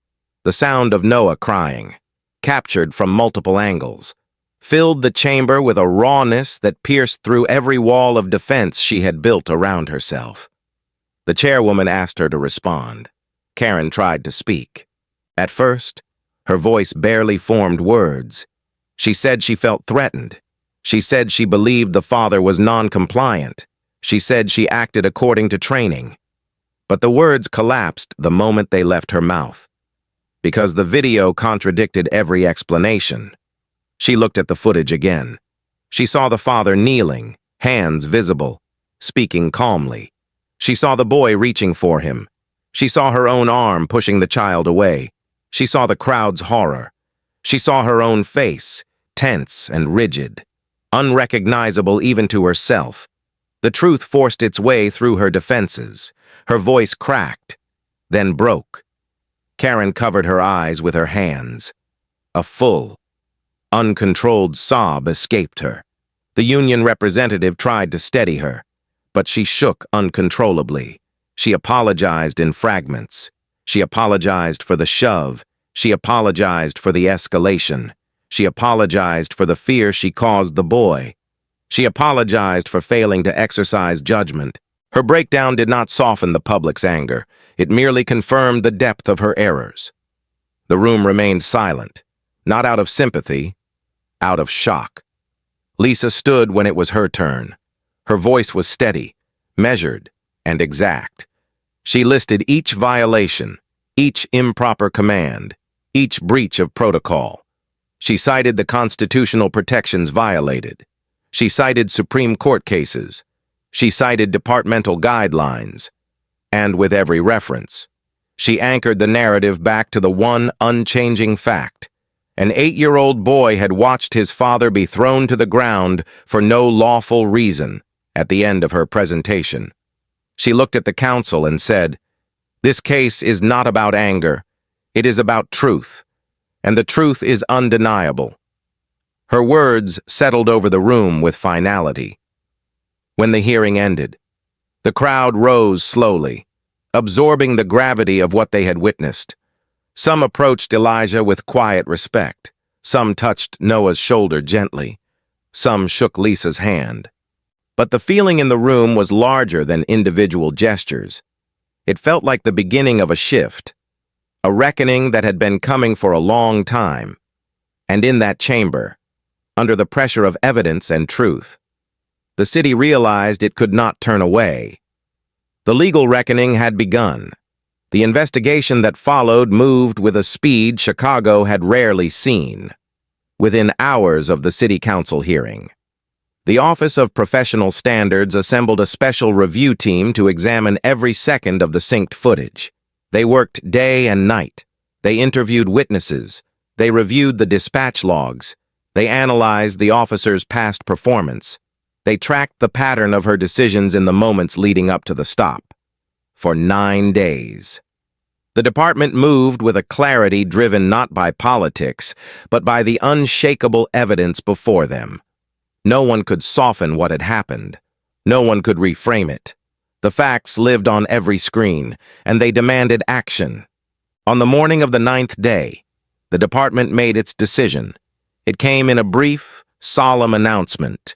The sound of Noah crying, captured from multiple angles, filled the chamber with a rawness that pierced through every wall of defense she had built around herself. The chairwoman asked her to respond. Karen tried to speak. At first, her voice barely formed words. She said she felt threatened. She said she believed the father was non-compliant. She said she acted according to training. But the words collapsed the moment they left her mouth, because the video contradicted every explanation. She looked at the footage again. She saw the father kneeling, hands visible, speaking calmly. She saw the boy reaching for him. She saw her own arm pushing the child away. She saw the crowd's horror. She saw her own face, tense and rigid, unrecognizable even to herself. The truth forced its way through her defenses. Her voice cracked, then broke. Karen covered her eyes with her hands. A full, uncontrolled sob escaped her. The union representative tried to steady her, but she shook uncontrollably. She apologized in fragments. She apologized for the shove. She apologized for the escalation. She apologized for the fear she caused the boy. She apologized for failing to exercise judgment. Her breakdown did not soften the public's anger. It merely confirmed the depth of her errors. The room remained silent, not out of sympathy, out of shock. Lisa stood when it was her turn. Her voice was steady, measured, and exact. She listed each violation, each improper command, each breach of protocol. She cited the constitutional protections violated. She cited Supreme Court cases. She cited departmental guidelines. And with every reference, she anchored the narrative back to the one unchanging fact. An 8-year-old boy had watched his father be thrown to the ground for no lawful reason at the end of her presentation. She looked at the counsel and said, "This case is not about anger. It is about truth, and the truth is undeniable." Her words settled over the room with finality. When the hearing ended, the crowd rose slowly, absorbing the gravity of what they had witnessed. Some approached Elijah with quiet respect. Some touched Noah's shoulder gently. Some shook Lisa's hand. But the feeling in the room was larger than individual gestures. It felt like the beginning of a shift, a reckoning that had been coming for a long time. And in that chamber, under the pressure of evidence and truth, the city realized it could not turn away. The legal reckoning had begun. The investigation that followed moved with a speed Chicago had rarely seen. Within hours of the city council hearing, the Office of Professional Standards assembled a special review team to examine every second of the synced footage. They worked day and night. They interviewed witnesses. They reviewed the dispatch logs. They analyzed the officer's past performance. They tracked the pattern of her decisions in the moments leading up to the stop. For 9 days. The department moved with a clarity driven not by politics, but by the unshakable evidence before them. No one could soften what had happened. No one could reframe it. The facts lived on every screen, and they demanded action. On the morning of the 9th day, the department made its decision. It came in a brief, solemn announcement.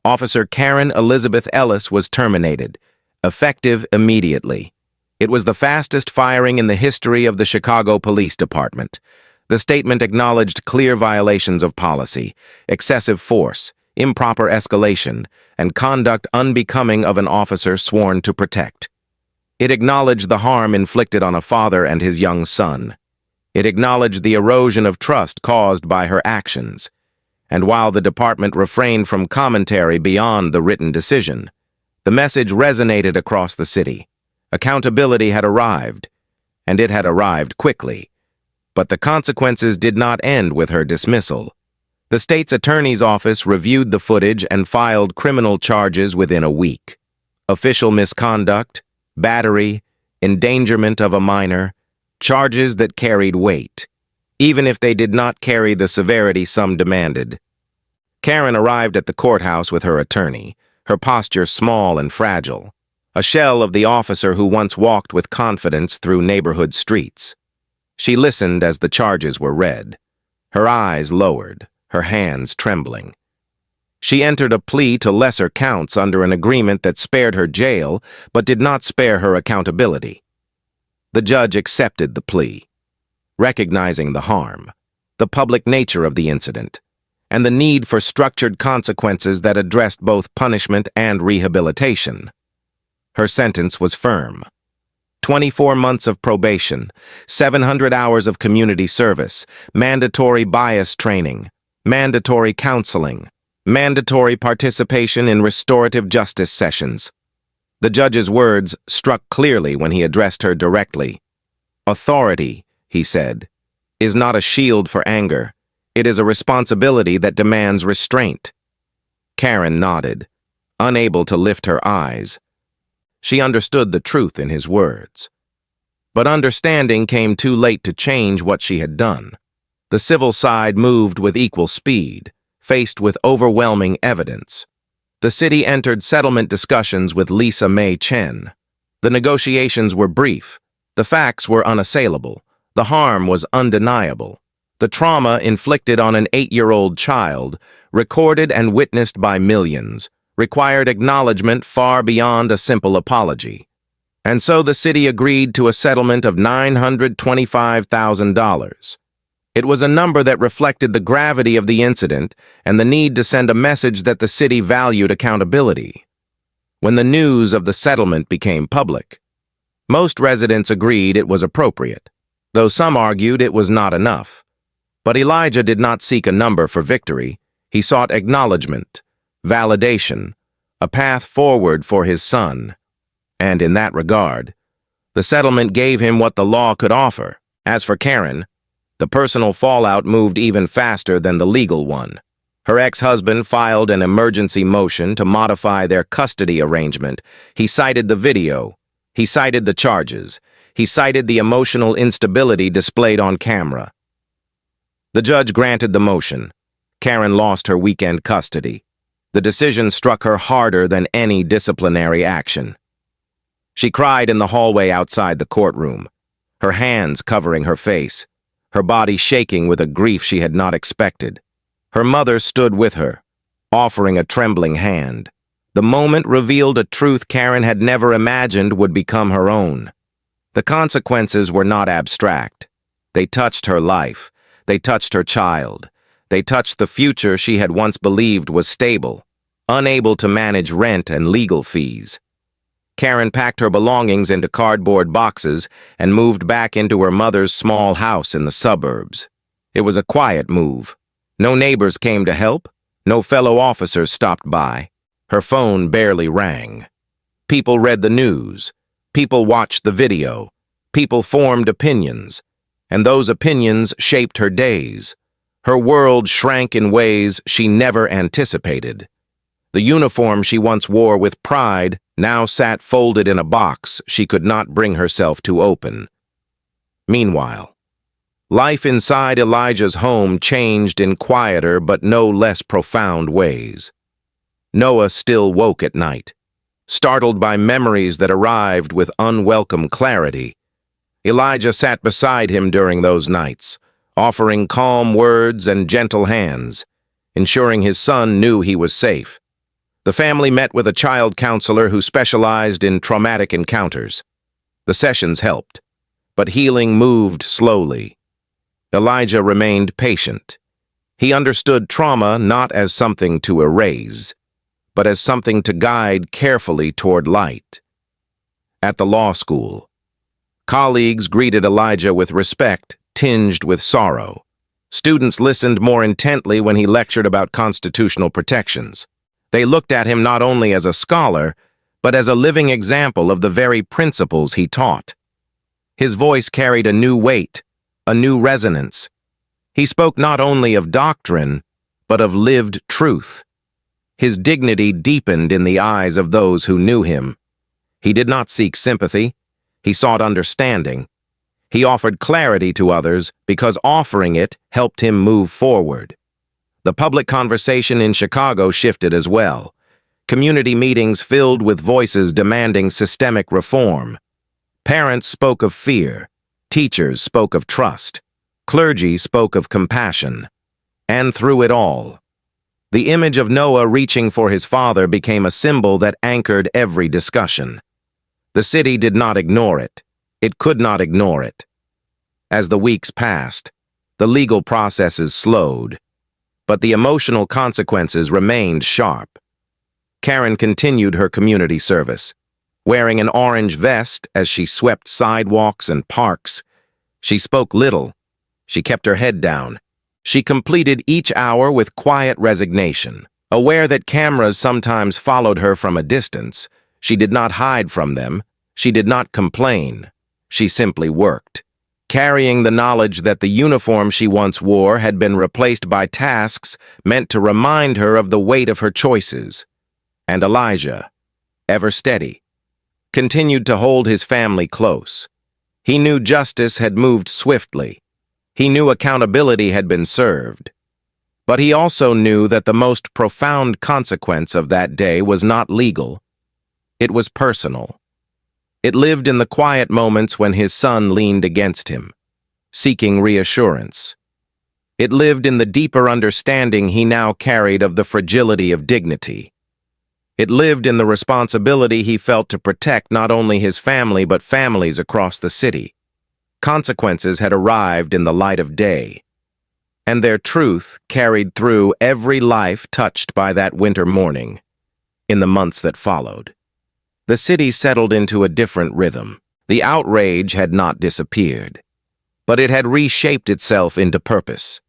Officer Karen Elizabeth Ellis was terminated, effective immediately. It was the fastest firing in the history of the Chicago Police Department. The statement acknowledged clear violations of policy, excessive force, improper escalation, and conduct unbecoming of an officer sworn to protect. It acknowledged the harm inflicted on a father and his young son. It acknowledged the erosion of trust caused by her actions. And while the department refrained from commentary beyond the written decision, the message resonated across the city. Accountability had arrived, and it had arrived quickly. But the consequences did not end with her dismissal. The state's attorney's office reviewed the footage and filed criminal charges within a week. Official misconduct, battery, endangerment of a minor, charges that carried weight, even if they did not carry the severity some demanded. Karen arrived at the courthouse with her attorney, her posture small and fragile, a shell of the officer who once walked with confidence through neighborhood streets. She listened as the charges were read, her eyes lowered, her hands trembling. She entered a plea to lesser counts under an agreement that spared her jail but did not spare her accountability. The judge accepted the plea, recognizing the harm, the public nature of the incident, and the need for structured consequences that addressed both punishment and rehabilitation. Her sentence was firm. 24 months of probation, 700 hours of community service, mandatory bias training, mandatory counseling, mandatory participation in restorative justice sessions. The judge's words struck clearly when he addressed her directly. Authority, he said, is not a shield for anger. It is a responsibility that demands restraint. Karen nodded, unable to lift her eyes. She understood the truth in his words. But understanding came too late to change what she had done. The civil side moved with equal speed, faced with overwhelming evidence. The city entered settlement discussions with Lisa Mae Chen. The negotiations were brief. The facts were unassailable. The harm was undeniable. The trauma inflicted on an 8-year-old child, recorded and witnessed by millions, required acknowledgement far beyond a simple apology. And so the city agreed to a settlement of $925,000. It was a number that reflected the gravity of the incident and the need to send a message that the city valued accountability. When the news of the settlement became public, most residents agreed it was appropriate, though some argued it was not enough. But Elijah did not seek a number for victory. He sought acknowledgement, validation, a path forward for his son. And in that regard, the settlement gave him what the law could offer. As for Karen, the personal fallout moved even faster than the legal one. Her ex-husband filed an emergency motion to modify their custody arrangement. He cited the video. He cited the charges. He cited the emotional instability displayed on camera. The judge granted the motion. Karen lost her weekend custody. The decision struck her harder than any disciplinary action. She cried in the hallway outside the courtroom, her hands covering her face, her body shaking with a grief she had not expected. Her mother stood with her, offering a trembling hand. The moment revealed a truth Karen had never imagined would become her own. The consequences were not abstract. They touched her life. They touched her child. They touched the future she had once believed was stable, unable to manage rent and legal fees. Karen packed her belongings into cardboard boxes and moved back into her mother's small house in the suburbs. It was a quiet move. No neighbors came to help. No fellow officers stopped by. Her phone barely rang. People read the news. People watched the video. People formed opinions. And those opinions shaped her days. Her world shrank in ways she never anticipated. The uniform she once wore with pride now sat folded in a box she could not bring herself to open. Meanwhile, life inside Elijah's home changed in quieter but no less profound ways. Noah still woke at night, startled by memories that arrived with unwelcome clarity. Elijah sat beside him during those nights, offering calm words and gentle hands, ensuring his son knew he was safe. The family met with a child counselor who specialized in traumatic encounters. The sessions helped, but healing moved slowly. Elijah remained patient. He understood trauma not as something to erase, but as something to guide carefully toward light. At the law school, colleagues greeted Elijah with respect, tinged with sorrow. Students listened more intently when he lectured about constitutional protections. They looked at him not only as a scholar, but as a living example of the very principles he taught. His voice carried a new weight, a new resonance. He spoke not only of doctrine, but of lived truth. His dignity deepened in the eyes of those who knew him. He did not seek sympathy. He sought understanding. He offered clarity to others because offering it helped him move forward. The public conversation in Chicago shifted as well. Community meetings filled with voices demanding systemic reform. Parents spoke of fear. Teachers spoke of trust. Clergy spoke of compassion. And through it all, the image of Noah reaching for his father became a symbol that anchored every discussion. The city did not ignore it. It could not ignore it. As the weeks passed, the legal processes slowed, but the emotional consequences remained sharp. Karen continued her community service, wearing an orange vest as she swept sidewalks and parks. She spoke little. She kept her head down. She completed each hour with quiet resignation. Aware that cameras sometimes followed her from a distance, she did not hide from them. She did not complain. She simply worked, carrying the knowledge that the uniform she once wore had been replaced by tasks meant to remind her of the weight of her choices. And Elijah, ever steady, continued to hold his family close. He knew justice had moved swiftly. He knew accountability had been served. But he also knew that the most profound consequence of that day was not legal. It was personal. It lived in the quiet moments when his son leaned against him, seeking reassurance. It lived in the deeper understanding he now carried of the fragility of dignity. It lived in the responsibility he felt to protect not only his family but families across the city. Consequences had arrived in the light of day, and their truth carried through every life touched by that winter morning. In the months that followed, the city settled into a different rhythm. The outrage had not disappeared, but it had reshaped itself into purpose.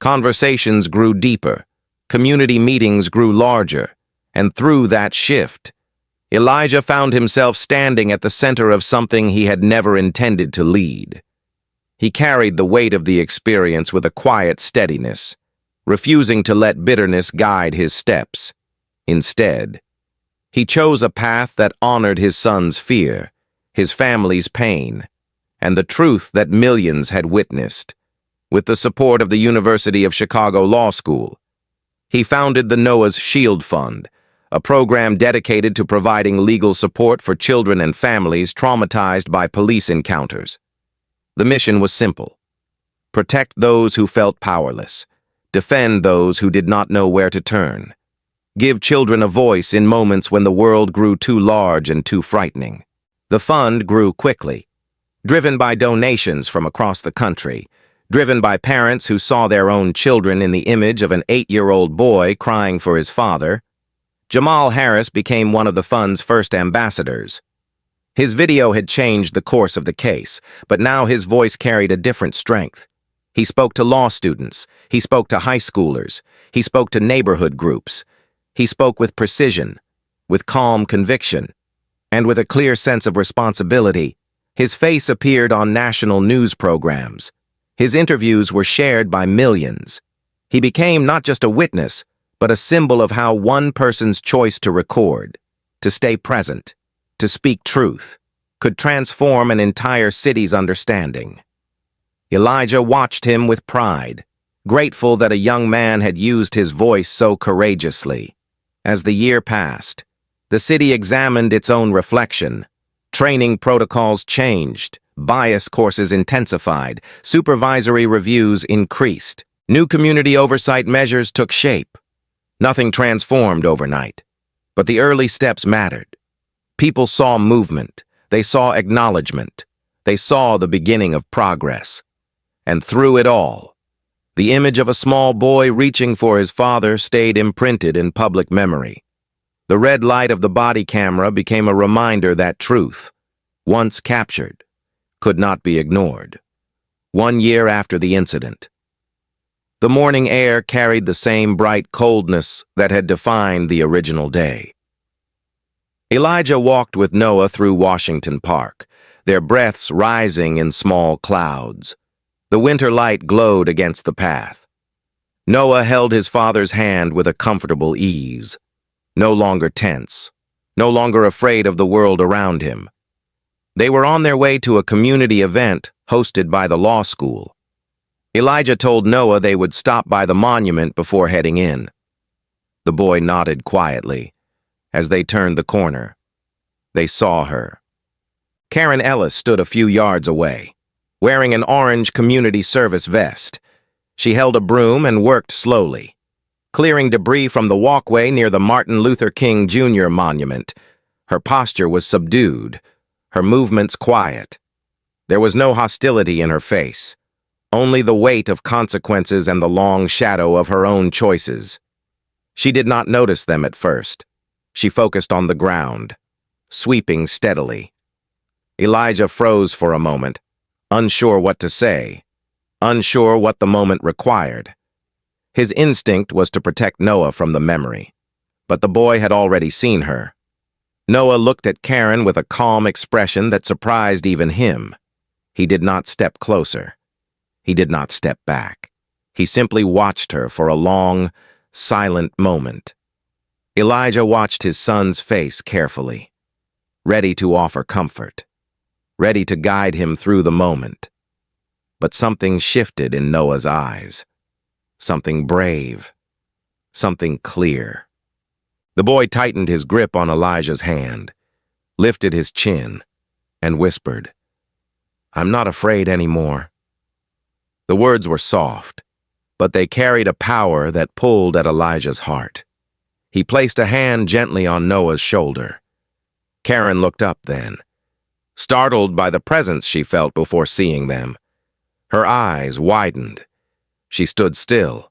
Conversations grew deeper, community meetings grew larger, and through that shift, Elijah found himself standing at the center of something he had never intended to lead. He carried the weight of the experience with a quiet steadiness, refusing to let bitterness guide his steps. Instead, he chose a path that honored his son's fear, his family's pain, and the truth that millions had witnessed. With the support of the University of Chicago Law School, he founded the Noah's Shield Fund, a program dedicated to providing legal support for children and families traumatized by police encounters. The mission was simple: protect those who felt powerless, defend those who did not know where to turn, give children a voice in moments when the world grew too large and too frightening. The fund grew quickly, driven by donations from across the country, driven by parents who saw their own children in the image of an 8-year-old boy crying for his father. Jamal Harris became one of the fund's first ambassadors. His video had changed the course of the case, but now his voice carried a different strength. He spoke to law students. He spoke to high schoolers. He spoke to neighborhood groups. He spoke with precision, with calm conviction, and with a clear sense of responsibility. His face appeared on national news programs. His interviews were shared by millions. He became not just a witness, but a symbol of how one person's choice to record, to stay present, to speak truth, could transform an entire city's understanding. Elijah watched him with pride, grateful that a young man had used his voice so courageously. As the year passed, the city examined its own reflection. Training protocols changed, bias courses intensified, supervisory reviews increased. New community oversight measures took shape. Nothing transformed overnight, but the early steps mattered. People saw movement, they saw acknowledgement, they saw the beginning of progress. And through it all, The image of a small boy reaching for his father stayed imprinted in public memory. The red light of the body camera became a reminder that truth, once captured, could not be ignored. 1 year after the incident, the morning air carried the same bright coldness that had defined the original day. Elijah walked with Noah through Washington Park, their breaths rising in small clouds. The winter light glowed against the path. Noah held his father's hand with a comfortable ease, no longer tense, no longer afraid of the world around him. They were on their way to a community event hosted by the law school. Elijah told Noah they would stop by the monument before heading in. The boy nodded quietly. As they turned the corner, they saw her. Karen Ellis stood a few yards away, wearing an orange community service vest. She held a broom and worked slowly, clearing debris from the walkway near the Martin Luther King Jr. monument. Her posture was subdued, her movements quiet. There was no hostility in her face, only the weight of consequences and the long shadow of her own choices. She did not notice them at first. She focused on the ground, sweeping steadily. Elijah froze for a moment, unsure what to say, unsure what the moment required. His instinct was to protect Noah from the memory, but the boy had already seen her. Noah looked at Karen with a calm expression that surprised even him. He did not step closer. He did not step back. He simply watched her for a long, silent moment. Elijah watched his son's face carefully, ready to offer comfort, ready to guide him through the moment. But something shifted in Noah's eyes, something brave, something clear. The boy tightened his grip on Elijah's hand, lifted his chin, and whispered, "I'm not afraid anymore." The words were soft, but they carried a power that pulled at Elijah's heart. He placed a hand gently on Noah's shoulder. Karen looked up then, startled by the presence she felt before seeing them. Her eyes widened. She stood still,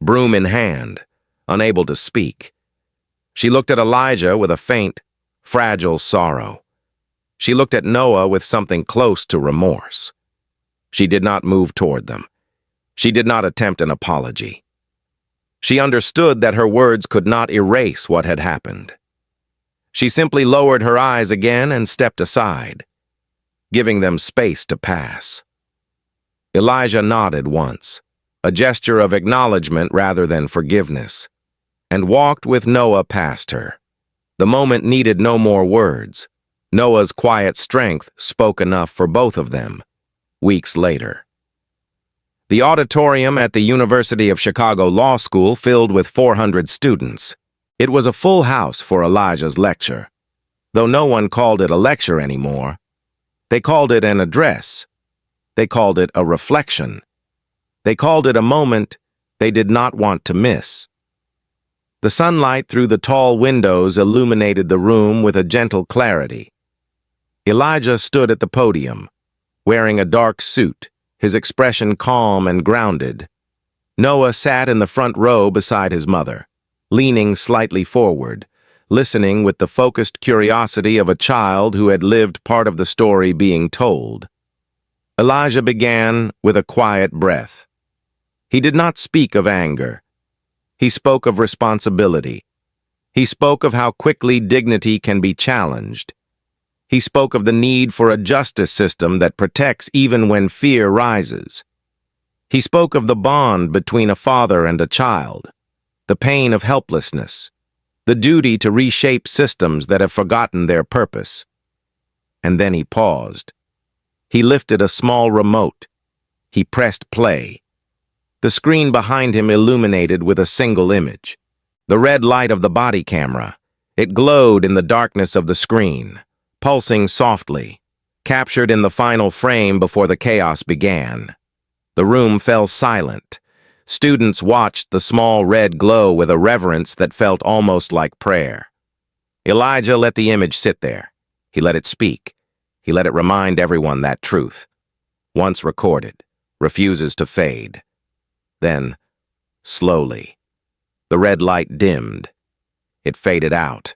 broom in hand, unable to speak. She looked at Elijah with a faint, fragile sorrow. She looked at Noah with something close to remorse. She did not move toward them. She did not attempt an apology. She understood that her words could not erase what had happened. She simply lowered her eyes again and stepped aside, giving them space to pass. Elijah nodded once, a gesture of acknowledgement rather than forgiveness, and walked with Noah past her. The moment needed no more words. Noah's quiet strength spoke enough for both of them. Weeks later, the auditorium at the University of Chicago Law School filled with 400 students. It was a full house for Elijah's lecture. Though no one called it a lecture anymore, they called it an address. They called it a reflection. They called it a moment they did not want to miss. The sunlight through the tall windows illuminated the room with a gentle clarity. Elijah stood at the podium, wearing a dark suit, his expression calm and grounded. Noah sat in the front row beside his mother, leaning slightly forward, listening with the focused curiosity of a child who had lived part of the story being told. Elijah began with a quiet breath. He did not speak of anger. He spoke of responsibility. He spoke of how quickly dignity can be challenged. He spoke of the need for a justice system that protects even when fear rises. He spoke of the bond between a father and a child, the pain of helplessness, the duty to reshape systems that have forgotten their purpose. And then he paused. He lifted a small remote. He pressed play. The screen behind him illuminated with a single image. The red light of the body camera. It glowed in the darkness of the screen, pulsing softly, captured in the final frame before the chaos began. The room fell silent. Students watched the small red glow with a reverence that felt almost like prayer. Elijah let the image sit there. He let it speak. He let it remind everyone that truth, once recorded, refuses to fade. Then, slowly, the red light dimmed. It faded out.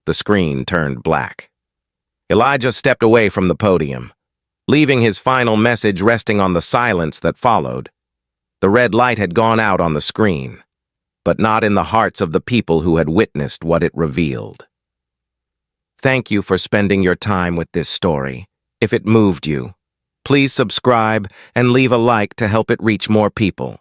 The screen turned black. Elijah stepped away from the podium, leaving his final message resting on the silence that followed. The red light had gone out on the screen, but not in the hearts of the people who had witnessed what it revealed. Thank you for spending your time with this story. If it moved you, please subscribe and leave a like to help it reach more people.